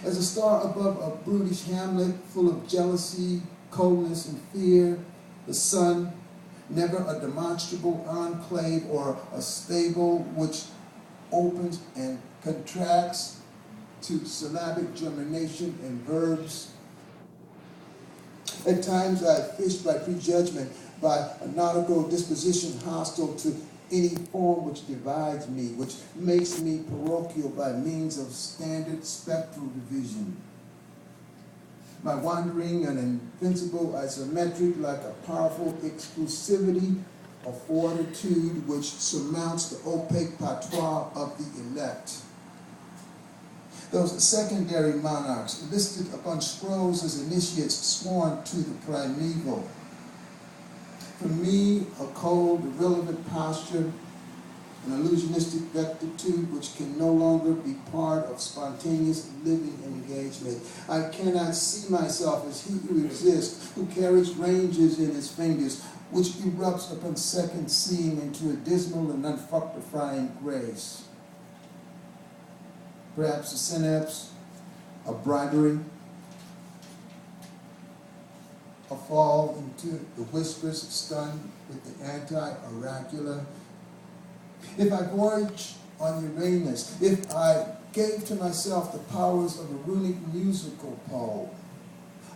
As a star above a brutish hamlet full of jealousy, coldness, and fear, the sun, never a demonstrable enclave or a stable which opens and contracts to syllabic germination and verbs. At times I fish by prejudgment, by a nautical disposition hostile to any form which divides me, which makes me parochial by means of standard spectral division. My wandering and invincible isometric like a powerful exclusivity of fortitude which surmounts the opaque patois of the elect. Those secondary monarchs listed upon scrolls as initiates sworn to the primeval. For me, a cold, irrelevant posture, an illusionistic rectitude which can no longer be part of spontaneous living engagement. I cannot see myself as he who exists, who carries ranges in his fingers, which erupts upon second seeing into a dismal and unfructifying grace. Perhaps a synapse, a bribery, a fall into the whispers stunned with the anti-oracular. If I voyage on Uranus, if I gave to myself the powers of a runic musical pole,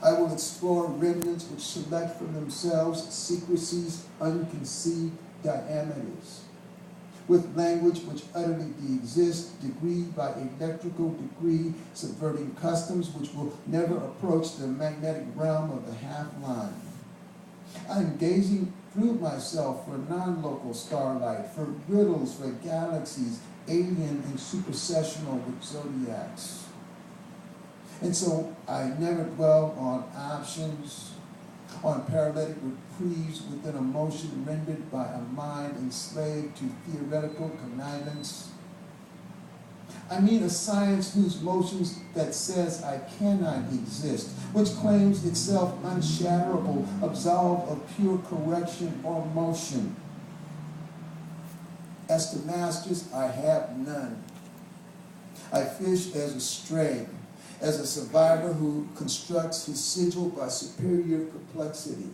I will explore remnants which select from themselves secrecies, unconceived diameters, with language which utterly de-exists, degree by electrical degree, subverting customs which will never approach the magnetic realm of the half-line. I am gazing through myself for non-local starlight, for riddles, for galaxies, alien and supersessional with zodiacs. And so I never dwell on options, on paralytic reprieves within a motion rendered by a mind enslaved to theoretical connivance. I mean a science whose motions that says I cannot exist, which claims itself unshatterable, absolved of pure correction or motion. As to masters, I have none. I fish as a stray, as a survivor who constructs his sigil by superior perplexity,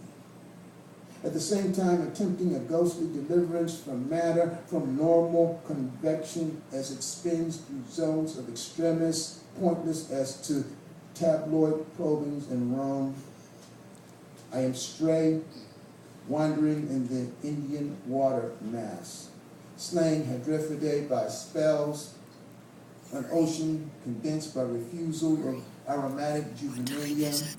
at the same time attempting a ghostly deliverance from matter, from normal convection as it spins through zones of extremis, pointless as to tabloid probings in Rome. I am stray, wandering in the Indian water mass, slaying Hadriphidae by spells, an ocean condensed by refusal of aromatic juvenilia,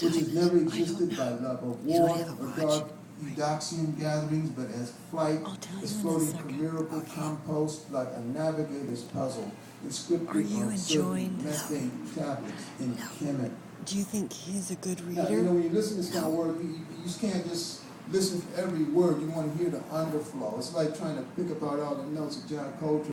which has never existed by love of war or dark Eudoxian gatherings, but as flight, as floating chimerical compost like a navigator's puzzle, inscripted on certain methane tablets in Kemet. Do you think he's a good reader? Now, when you listen to this kind of work, you just can't just listen to every word. You want to hear the underflow. It's like trying to pick apart all the notes of John Coltrane.